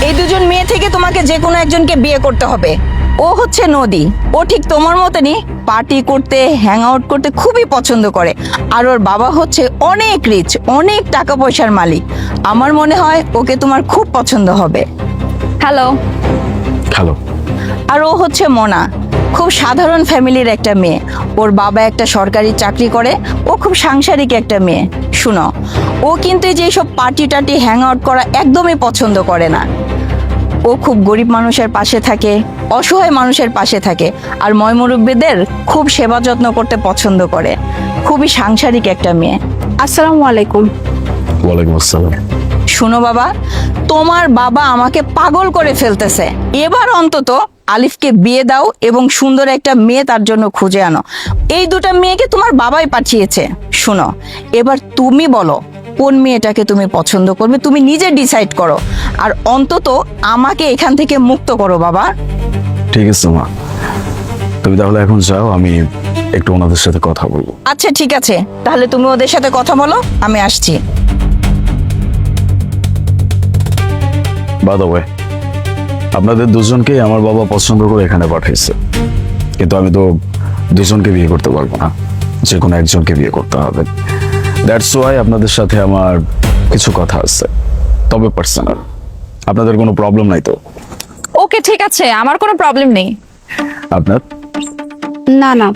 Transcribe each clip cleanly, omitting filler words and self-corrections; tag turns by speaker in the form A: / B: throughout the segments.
A: এই দুজন মেয়ে থেকে তোমাকে যে কোনো একজনকে বিয়ে করতে হবে। ও হচ্ছে নদী, ও ঠিক তোমার মতনই পার্টি করতে, হ্যাং আউট করতে খুবই পছন্দ করে। আর ওর বাবা হচ্ছে অনেক রিচ, অনেক টাকা পয়সার মালিক। আমার মনে হয় ওকে তোমার খুব পছন্দ হবে।
B: হ্যালো।
C: হ্যালো।
A: আর ও হচ্ছে মোনা, খুব সাধারণ ফ্যামিলির একটা মেয়ে। ওর বাবা একটা সরকারি চাকরি করে, ও খুব সাংসারিক একটা মেয়ে। শুনো, ও কিন্তু যে সব পার্টি টার্টি হ্যাং আউট করা একদমই পছন্দ করে না। ও খুব গরিব মানুষের পাশে থাকে, অসহায় মানুষের পাশে থাকে, আর ময়মুরব্বীদের খুব সেবা যত্ন করতে পছন্দ করে। খুবই সাংসারিক একটা মেয়ে।
B: আসসালামু আলাইকুম।
C: ওয়ালাইকুম আসসালাম।
A: শুনো বাবা, তোমার বাবা আমাকে পাগল করে ফেলতেছে। এবার অন্তত আলিফকে বিয়ে দাও এবং সুন্দর একটা মেয়ে তার জন্য খুঁজে আনো। এই দুটা মেয়েকে তোমার বাবাই পাঠিয়েছে। শুনো, এবার তুমি বলো কোন মেয়েটাকে তুমি পছন্দ করবে, তুমি নিজে ডিসাইড করো। আর অন্তত আমাকে এখান থেকে মুক্ত করো বাবা।
C: ঠিক আছে মা, তুমি তাহলে এখন যাও, আমি একটু ওনাদের সাথে কথা বলবো।
A: আচ্ছা ঠিক আছে, তাহলে তুমি ওদের সাথে কথা বলো, আমি আসছি।
C: বাই দ্য ওয়ে, আপনাদের দুজনকেই আমার বাবা পছন্দ করে এখানে পাঠিয়েছে, কিন্তু আমি তো দুজনকে বিয়ে করতে পারবো না, যে কোনো একজনকে বিয়ে করতে হবে। দ্যাটস ওয়াই আপনাদের সাথে আমার কিছু কথা আছে, তবে পার্সোনাল। আপনাদের কোনো প্রবলেম নাই তো?
B: ওকে ঠিক আছে, আমার কোনো প্রবলেম নেই।
C: আপনার?
B: না না,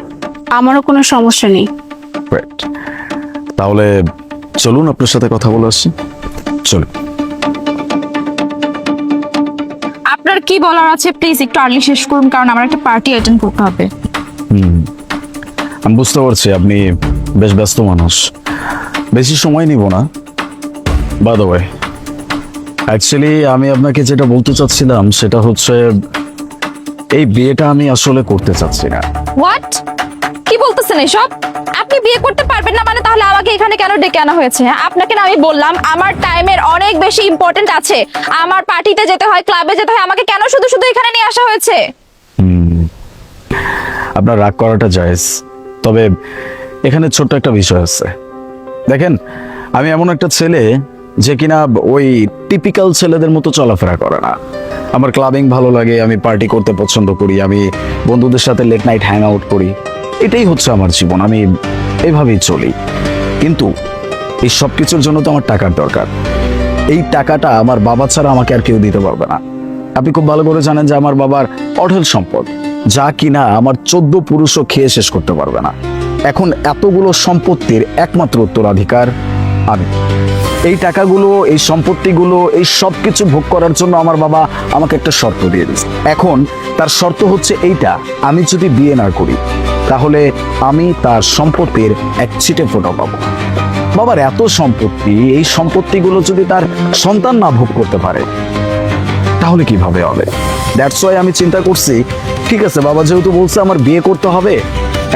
B: আমারও কোনো সমস্যা নেই।
C: Great. তাহলে চলুন আপনার সাথে কথা বলে আসছি। চলুন।
B: আপনার কি বলার আছে প্লিজ একটু আর্লি শেষ করুন, কারণ আমার একটা পার্টি অ্যাটেন্ড করতে হবে।
C: আমি বুঝতে পারছি আপনি বেশ ব্যস্ত মানুষ, বেশি সময় নিব না। বাই দ্য ওয়ে, অ্যাকচুয়ালি আমি আপনাকে যেটা বলতে চাচ্ছিলাম সেটা হচ্ছে এই বিয়েটা আমি আসলে করতে চাচ্ছি না।
B: হোয়াট? কি বলতেছেন এসব? আপনি বিয়ে করতে পারবেন না মানে তাহলে আমাকে এখানে কেন ডেকে আনা হয়েছে? আপনাকে না আমি বললাম আমার টাইমের অনেক বেশি ইম্পর্টেন্ট আছে, আমার পার্টিতে যেতে হয়, ক্লাবে যেতে হয়, আমাকে কেন শুধু শুধু এখানে নিয়ে আসা হয়েছে?
C: আপনার রাগ করাটা জায়েজ, তবে এখানে ছোট্ট একটা বিষয় আছে। দেখেন, আমি এমন একটা ছেলে যে কিনা ওই টিপিক্যাল ছেলেদের মতো চলাফেরা করে না। আমার ক্লাবিং ভালো লাগে, আমি পার্টি করতে পছন্দ করি, আমি বন্ধুদের সাথে লেট নাইট হ্যাং আউট করি। এটাই হচ্ছে আমার জীবন, আমি এইভাবেই চলি। কিন্তু এই সব কিছুর জন্য তো আমার টাকার দরকার। এই টাকাটা আমার বাবা ছাড়া আমাকে আর কেউ দিতে পারবে না। আপনি খুব ভালো করে জানেন যে আমার বাবার অঢেল সম্পদ, যা কিনা আমার 14 পুরুষও খেয়ে শেষ করতে পারবে না। এখন এতগুলো সম্পত্তির একমাত্র উত্তরাধিকার আমি। এই টাকাগুলো, এই সম্পত্তিগুলো, এই সব কিছু ভোগ করার জন্য আমার বাবা আমাকে একটা শর্ত দিয়ে দিয়েছে। এখন তার শর্ত হচ্ছে এইটা, আমি যদি বিয়ে না করি তাহলে আমি তার সম্পত্তির এক ছিটে ফোঁটা পাবো। বাবার এত সম্পত্তি, এই সম্পত্তিগুলো যদি তার সন্তান না ভোগ করতে পারে তাহলে কিভাবে হবে? দ্যাটস ওয়াই আমি চিন্তা করছি, ঠিক আছে বাবা যেহেতু বলছে আমার বিয়ে করতে হবে,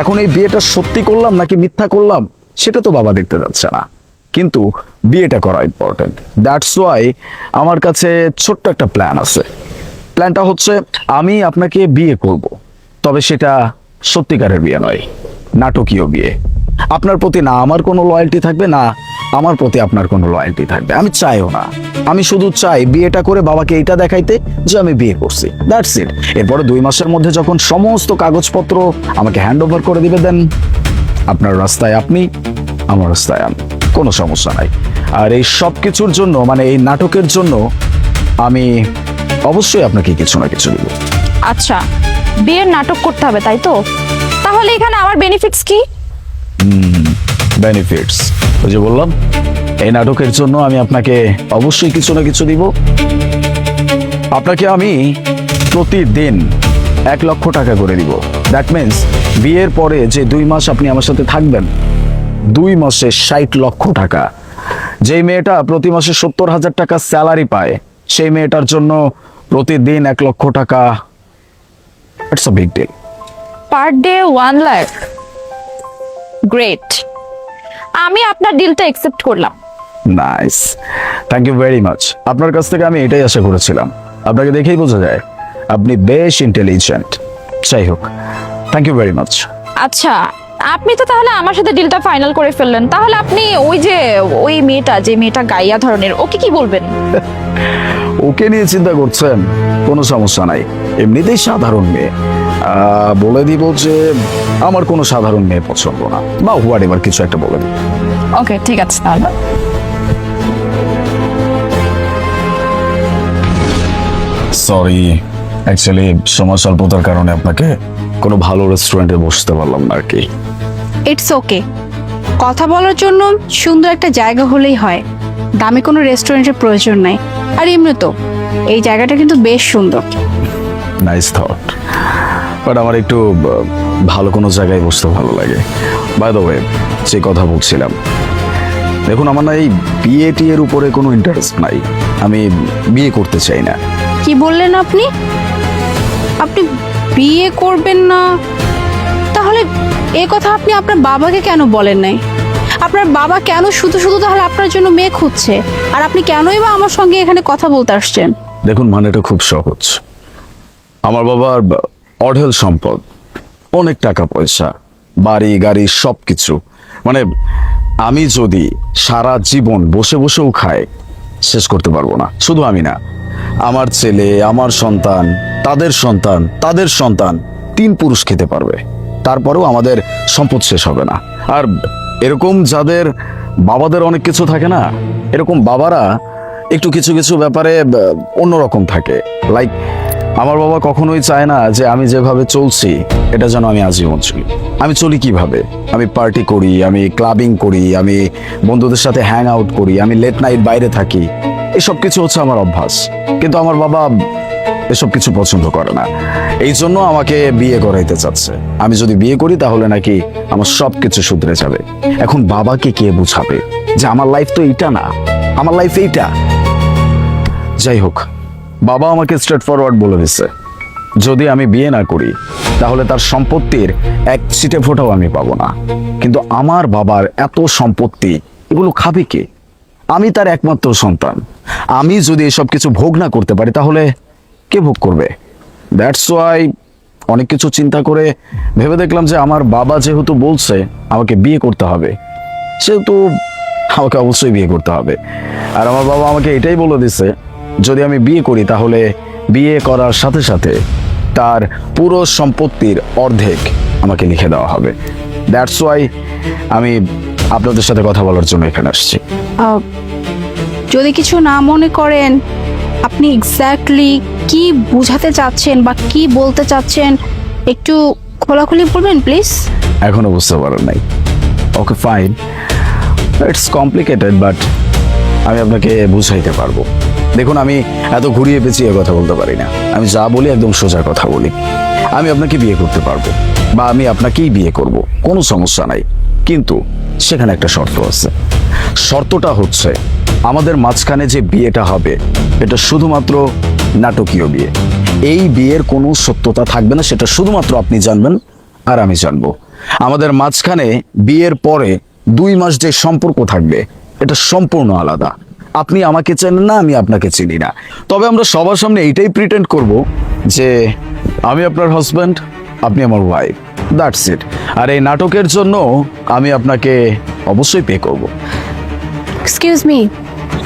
C: এখন এই বিয়েটা সত্যি করলাম নাকি মিথ্যা করলাম সেটা তো বাবা দেখতে যাচ্ছে না, কিন্তু বিয়েটা করা ইম্পর্টেন্ট। দ্যাটস ওয়াই আমার কাছে ছোট্ট একটা প্ল্যান আছে। প্ল্যানটা হচ্ছে আমি আপনাকে বিয়ে করব, তবে সেটা সত্যিকারের বিয়ে নয়, নাটকীয় বিয়ে। আপনার প্রতি না আমার কোনো লয়্যালটি থাকবে, না আমার প্রতি আপনার কোনো লয়্যালটি থাকবে। আমি চাইও না, আমি শুধু চাই বিয়েটা করে বাবাকে এইটা দেখাইতে যে আমি বিয়ে করছি, দ্যাটস ইট। এরপরে 2 মাসের মধ্যে যখন সমস্ত কাগজপত্র আমাকে হ্যান্ড ওভার করে দিবে, দেন আপনার রাস্তায় আপনি, আমার রাস্তায় আমি, কোনো সমস্যা নাই। আর এই সব কিছুর জন্য, মানে এই নাটকের জন্য আমি অবশ্যই আপনাকে কিছু না কিছু দিব।
B: আচ্ছা, বিয়ের নাটক করতে হবে তাই তো? তাহলে এখানে আমার বেনিফিটস কি?
C: বেনিফিটস ওই যে বললাম, এই নাটকের জন্য আমি আপনাকে অবশ্যই কিছু না কিছু দিব। আপনাকে আমি প্রতিদিন 1 লক্ষ টাকা করে দিব। দ্যাট মিনস বিয়ের পরে যে 2 মাস আপনি আমার সাথে থাকবেন, 2 মাসে 60 লক্ষ টাকা। যেই মেয়েটা প্রতি মাসে 70,000 টাকা স্যালারি পায়, সেই মেয়েটার জন্য প্রতিদিন 1 লক্ষ টাকা, it's a big deal.
B: Per day 1 lakh? Great, আমি আপনার ডিলটা অ্যাকসেপ্ট করলাম।
C: Nice, thank you very much. আপনার কাছ থেকে আমি এটাই আশা করেছিলাম। আপনাকে দেখেই বোঝা যায় আপনি বেশ ইন্টেলিজেন্ট। যাই হোক, থ্যাংক ইউ ভেরি মাচ।
B: আচ্ছা, আপনি তো তাহলে আমার সাথে ডিলটা ফাইনাল করে ফেললেন, তাহলে আপনি ওই যে ওই মেয়েটা, যে মেয়েটা গাইয়া ধরনের, ওকে কি বলবেন?
C: ওকে নিয়ে চিন্তা করছেন, কোনো সমস্যা নাই। এমনিতেই সাধারণ মেয়ে, বলে দিব যে আমার কোনো সাধারণ মেয়ে পছন্দ না, বা হোয়াট এভার কিছু একটা বলে দিব।
B: ওকে, ঠিক আছে তাহলে।
C: সরি, অ্যাকচুয়ালি সময় স্বল্পতার কারণে আপনাকে কোনো ভালো রেস্টুরেন্টে বসতে পারলাম না আর কি।
D: ইটস ওকে, কথা বলার জন্য সুন্দর একটা জায়গা হলেই হয়, দামি কোনো রেস্টুরেন্টের প্রয়োজন নাই। আর এমনি তো এই জায়গাটা কিন্তু বেশ সুন্দর।
C: নাইস থট, বাট আমার একটু ভালো কোনো জায়গায় বসতে ভালো লাগে। বাই দ্য ওয়ে, যে কথা বলছিলাম, দেখুন আমার না এই বিয়ে টিয়ের উপরে কোনো ইন্টারেস্ট নাই, আমি বিয়ে করতে চাই না।
D: কি বললেন আপনি? আপনি বিয়ে করবেন না? তাহলে এই কথা আপনি আপনার বাবাকে কেন বলেন নাই? আপনার বাবা কেন শুধু শুধু তাহলে আপনার জন্য মেয়ে খুঁজছে, আর আপনি কেনই বা আমার সঙ্গে এখানে কথা বলতে আসছেন?
C: দেখুন, মানেটা খুব সহজ। আমার বাবার অঢেল সম্পদ, অনেক টাকা পয়সা, বাড়ি গাড়ি সব কিছু। মানে আমি যদি সারা জীবন বসে বসেও খাই, শেষ করতে পারবো না। শুধু আমি না, আমার ছেলে, আমার সন্তান, তাদের সন্তান, তাদের সন্তান, 3 পুরুষ খেতে পারবে, তারপরেও আমাদের সম্পদ শেষ হবে না। আর এরকম যাদের বাবাদের অনেক কিছু থাকে না, এরকম বাবারা একটু কিছু কিছু ব্যাপারে অন্যরকম থাকে। লাইক আমার বাবা কখনোই চায় না যে আমি যেভাবে চলছি এটা যেন আমি আজীবন চলি। আমি চলি কিভাবে? আমি পার্টি করি, আমি ক্লাবিং করি, আমি বন্ধুদের সাথে হ্যাং আউট করি, আমি লেট নাইট বাইরে থাকি, এসব কিছু হচ্ছে আমার অভ্যাস। কিন্তু আমার বাবা এসব কিছু পছন্দ করে না, এই জন্য আমাকে বিয়ে করাইতে চাচ্ছে। আমি যদি বিয়ে করি তাহলে নাকি আমার সব কিছু শুধরে যাবে। এখন বাবাকে কে বুঝাবে যে আমার লাইফ তো এইটা না, আমার লাইফ এইটা? যাই হোক, বাবা আমাকে স্ট্রেট ফরওয়ার্ড বলে দিচ্ছে, যদি আমি বিয়ে না করি তাহলে তার সম্পত্তির এক ছিটে ফোঁটাও আমি পাবো না। কিন্তু আমার বাবার এত সম্পত্তি, এগুলো খাবে কে? আমি তার একমাত্র সন্তান। আমি যদি এসব কিছু ভোগ না করতে পারি তাহলে কে ভোগ করবে? দ্যাটস ওয়াই অনেক কিছু চিন্তা করে ভেবে দেখলাম যে আমার বাবা যেহেতু বলছে আমাকে বিয়ে করতে হবে, সেহেতু আমাকে অবশ্যই বিয়ে করতে হবে। আর আমার বাবা আমাকে এটাই বলে দিছে, যদি আমি বিয়ে করি তাহলে বিয়ে করার সাথে সাথে তার পুরো সম্পত্তির অর্ধেক আমাকে লিখে দেওয়া হবে। দ্যাটস ওয়াই আমি আপনাদের সাথে কথা বলার জন্য এখানে আসছি।
D: যদি কিছু না মনে করেন, আপনি এক্স্যাক্টলি কি বোঝাতে চাচ্ছেন বা কি বলতে চাচ্ছেন একটু খোলাখুলি বলবেন প্লিজ।
C: এখনো বুঝতে পারেন নাই? Okay fine, it's complicated, but আমি আপনাকে বুঝাইতে পারবো। দেখুন, আমি এত ঘুরিয়ে পেঁচিয়ে কথা বলতে পারি না, আমি যা বলি একদম সোজা কথা বলি। আমি আপনাকে বিয়ে করতে পারবো, বা আমি আপনাকেই বিয়ে করব, কোনো সমস্যা নাই। কিন্তু সেখানে একটা শর্ত আছে। শর্তটা হচ্ছে আমাদের মাঝখানে যে বিয়েটা হবে এটা শুধুমাত্র নাটকীয় বিয়ে। এই বিয়ের কোনো সত্যতা থাকবে না, সেটা শুধুমাত্র আপনি জানবেন আর আমি জানবো। আমাদের মাঝখানে বিয়ের পরে 2 মাস যে সম্পর্ক থাকবে এটা সম্পূর্ণ আলাদা। আপনি আমাকে চেনেন না, আমি আপনাকে চিনি না, তবে আমরা সবার সামনে এইটাই প্রিটেন্ড করব যে আমি আপনার হাজব্যান্ড, আপনি আমার ওয়াইফ, দ্যাটস ইট। আর এই নাটকের জন্য আমি আপনাকে অবশ্যই পে করব।
D: এক্সকিউজ মি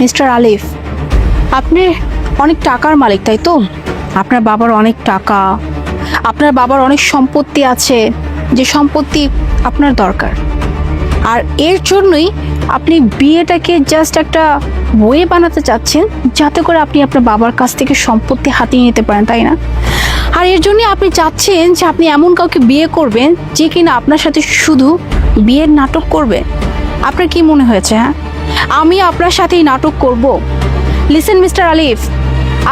D: মিস্টার আলিফ, আপনি অনেক টাকার মালিক তাই তো? আপনার বাবার অনেক টাকা, আপনার বাবার অনেক সম্পত্তি আছে, যে সম্পত্তি আপনার দরকার। আর এর জন্যই আপনি বিয়েটাকে জাস্ট একটা বয়ে বানাতে চাচ্ছেন, যাতে করে আপনি আপনার বাবার কাছ থেকে সম্পত্তি হাতিয়ে নিতে পারেন, তাই না? আর এর জন্যই আপনি চাচ্ছেন যে আপনি এমন কাউকে বিয়ে করবেন যে কিনা আপনার সাথে শুধু বিয়ের নাটক করবে। আপনার কি মনে হয়েছে? হ্যাঁ, আমি আপনার সাথেই নাটক করব? লিসেন মিস্টার আলিফ,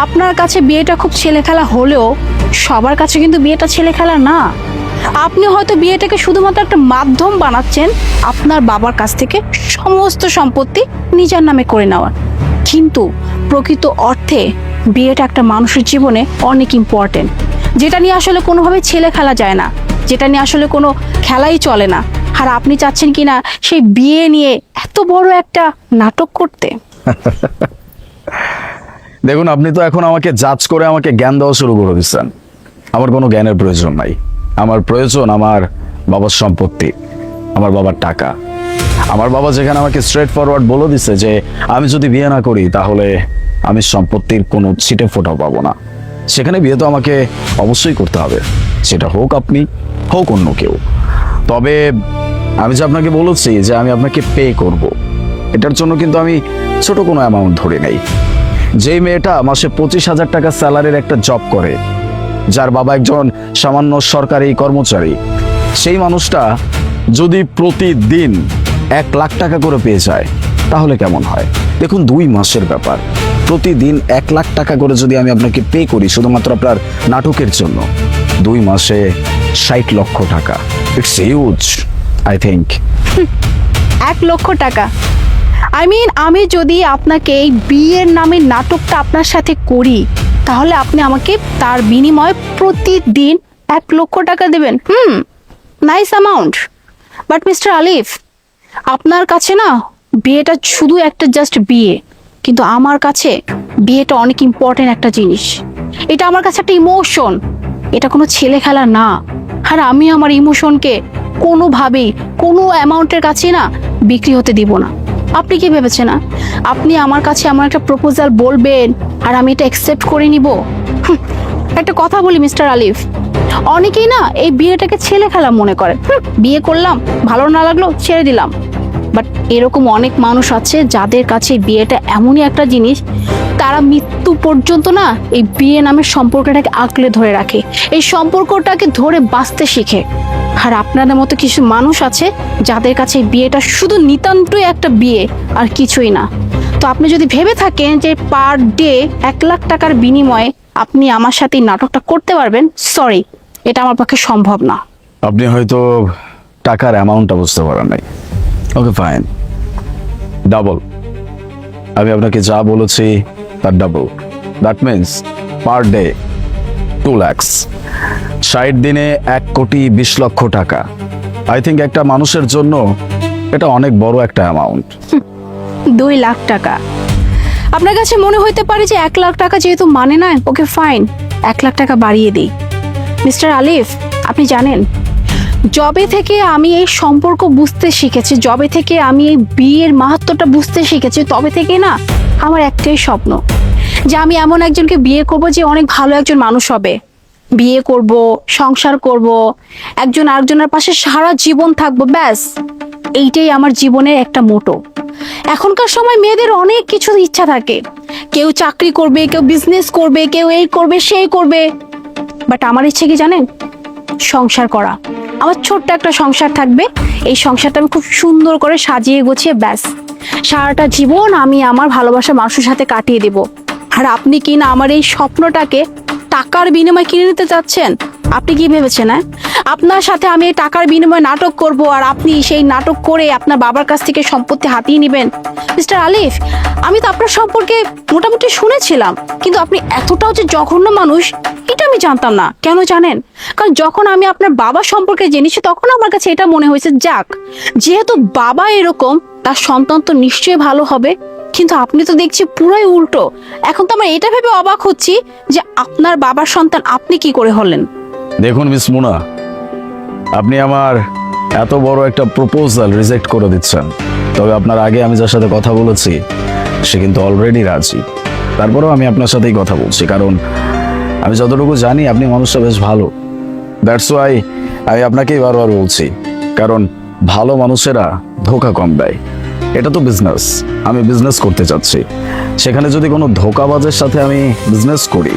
D: আপনার কাছে বিয়েটা খুব ছেলে খেলা হলেও সবার কাছে কিন্তু বিয়েটা ছেলে খেলা না। আপনি হয়তো বিয়েটাকে শুধুমাত্র একটা মাধ্যম বানাচ্ছেন আপনার বাবার কাছ থেকে সমস্ত সম্পত্তি নিজের নামে করে নেওয়ার। কিন্তু প্রকৃত অর্থে বিয়েটা একটা মানুষের জীবনে অনেক ইম্পর্টেন্ট, যেটা নিয়ে আসলে কোনোভাবে ছেলে খেলা যায় না, যেটা নিয়ে আসলে কোনো খেলাই চলে না। আর আপনি চাচ্ছেন কি না সেই বিয়ে নিয়ে এত বড় একটা নাটক করতে?
C: দেখুন, আপনি তো এখন আমাকে জাজ করে আমাকে জ্ঞান দেওয়া শুরু করে দিচ্ছেন। আমার কোনো জ্ঞানের প্রয়োজন নাই। আমার প্রয়োজন আমার বাবার সম্পত্তি, আমার বাবার টাকা। আমার বাবা যেখানে আমাকে স্ট্রেট ফরওয়ার্ড বলে দিছে যে আমি যদি বিয়ে না করি তাহলে আমি সম্পত্তির কোনো ছিটে ফোঁটাও পাবো না, সেখানে বিয়ে তো আমাকে অবশ্যই করতে হবে, সেটা হোক আপনি হোক অন্য কেউ। তবে আমি যে আপনাকে বলেছি যে আমি আপনাকে পে করব, এটার জন্য কিন্তু আমি ছোট কোনো অ্যামাউন্ট ধরে নেই। যেই মেয়েটা মাসে 25,000 টাকা স্যালারির একটা জব করে, যার বাবা একজন সামান্য সরকারি কর্মচারী, সেই মানুষটা যদি প্রতিদিন 1 লাখ টাকা করে পেয়ে যায় তাহলে কেমন হয়? দেখুন 2 মাসের ব্যাপার, প্রতিদিন 1 লাখ টাকা করে যদি আমি আপনাকে পে করি শুধুমাত্র আপনার নাটকের জন্য, 2 মাসে 60 লক্ষ টাকা। It's huge I think.
D: 1 lakh টাকা? আমি যদি আপনাকে এই বিয়ের নামে নাটকটা আপনার সাথে করি, তাহলে আপনি আমাকে তার বিনিময়ে প্রতিদিন 1 লক্ষ টাকা দেবেন? Nice amount. বাট মিস্টার আলিফ, আপনার কাছে না বিয়েটা শুধু একটা জাস্ট বিয়ে, কিন্তু আমার কাছে বিয়েটা অনেক ইম্পর্টেন্ট একটা জিনিস। এটা আমার কাছে একটা ইমোশন, এটা কোনো ছেলে খেলা না। আর আমি আমার ইমোশনকে কোনোভাবেই কোনো অ্যামাউন্টের কাছে না বিক্রি হতে দিব না। আপনি কি ভেবেছেন না আপনি আমার কাছে এমন একটা প্রপোজাল বলবেন আর আমি এটা অ্যাকসেপ্ট করে নিব? একটা কথা বলি মিস্টার আলিফ, অনেকেই না এই বিয়েটাকে ছেলে খেলা মনে করে। বিয়ে করলাম, ভালো না লাগলো ছেড়ে দিলাম। বাট এরকম অনেক মানুষ আছে যাদের কাছে বিয়েটা এমনই একটা জিনিস, তারা মৃত্যু পর্যন্ত না এই বিয়ে নামের সম্পর্কটাকে আঁকড়ে ধরে রাখে, এই সম্পর্কটাকে ধরে বাঁচতে শিখে। আর আপনাদের মতো কিছু মানুষ আছে যাদের কাছে এই বিয়েটা শুধু নিতান্তই একটা বিয়ে আর কিছুই না। তো আপনি যদি ভেবে থাকেন যে পার ডে 1 লাখ টাকার বিনিময়ে আপনি আমার সাথে এই নাটকটা করতে পারবেন, সরি, এটা আমার পক্ষে সম্ভব না।
C: আপনি হয়তো টাকার অ্যামাউন্টটা বুঝতে পারেন নাই। Okay fine, double. আমি আপনাকে যা বলেছি তার double. That means per day 2 lakhs, 60 দিনে 1,20,00,000 টাকা। আই থিঙ্ক একটা মানুষের জন্য এটা অনেক বড় একটা অ্যামাউন্ট।
D: 2 লাখ টাকা আপনার কাছে মনে হইতে পারে যে 1 লাখ টাকা যেহেতু মানে না, ওকে ফাইন, 1 লাখ টাকা বাড়িয়ে দিই। মিস্টার আলিফ, আপনি জানেন জবে থেকে আমি এই সম্পর্ক বুঝতে শিখেছি, জবে থেকে আমি এই বিয়ের মাহাত্ম্যটা বুঝতে শিখেছি, তবে থেকে না আমার একটাই স্বপ্ন যে আমি এমন একজনকে বিয়ে করব যে অনেক ভালো একজন মানুষ হবে। বিয়ে করব, সংসার করব, একজন আরেকজনের পাশে সারা জীবন থাকবো, ব্যাস এইটাই আমার জীবনের একটা মোটো। এখনকার সময় মেয়েদের অনেক কিছু ইচ্ছা থাকে, কেউ চাকরি করবে, কেউ বিজনেস করবে, কেউ এই করবে সেই করবে। বাট আমার ইচ্ছে কি জানেন? সংসার করা। আমার ছোট্ট একটা সংসার থাকবে, এই সংসারটা আমি খুব সুন্দর করে সাজিয়ে গুছিয়ে ব্যাস সারাটা জীবন আমি আমার ভালোবাসার মানুষের সাথে কাটিয়ে দেব। আর আপনি কি না আমার এই স্বপ্নটাকে টাকার বিনিময়ে কিনে নিতে চাচ্ছেন? আপনি কি ভেবেছেন আপনার সাথে আমি এই টাকার বিনিময়ে নাটক করব আর আপনি সেই নাটক করে আপনার বাবার কাছ থেকে সম্পত্তি হাতিয়ে নেবেন? মিস্টার আলিফ, আমি তো আপনার সম্পর্কে মোটামুটি শুনেছিলাম, কিন্তু আপনি এতটাও যে জঘন্য মানুষ এটা আমি জানতাম না। কেন জানেন? কারণ যখন আমি আপনার বাবা সম্পর্কে জেনেছি তখন আমার কাছে এটা মনে হয়েছে, যাক যেহেতু বাবা এরকম তার সন্তান তো নিশ্চয়ই ভালো হবে। কিন্তু আপনি তো দেখছি পুরাই উল্টো। এখন তো আমরা এটা ভেবে অবাক হচ্ছি যে আপনার বাবার সন্তান আপনি কি করে হলেন।
C: দেখুন মিস মুনা, আপনি আমার এত বড় একটা প্রপোজাল রিজেক্ট করে দিচ্ছেন, তবে আপনার আগে আমি যার সাথে কথা বলেছি সে কিন্তু অলরেডি রাজি। তারপরেও আমি আপনার সাথেই কথা বলছি, কারণ আমি যতটুকু জানি আপনি মানুষটা বেশ ভালো। দ্যাটস ওয়াই আমি আপনাকেই বারবার বলছি, কারণ ভালো মানুষেরা ধোঁকা কম দেয়। এটা তো বিজনেস, আমি বিজনেস করতে চাচ্ছি, সেখানে যদি কোনো ধোঁকাবাজের সাথে আমি বিজনেস করি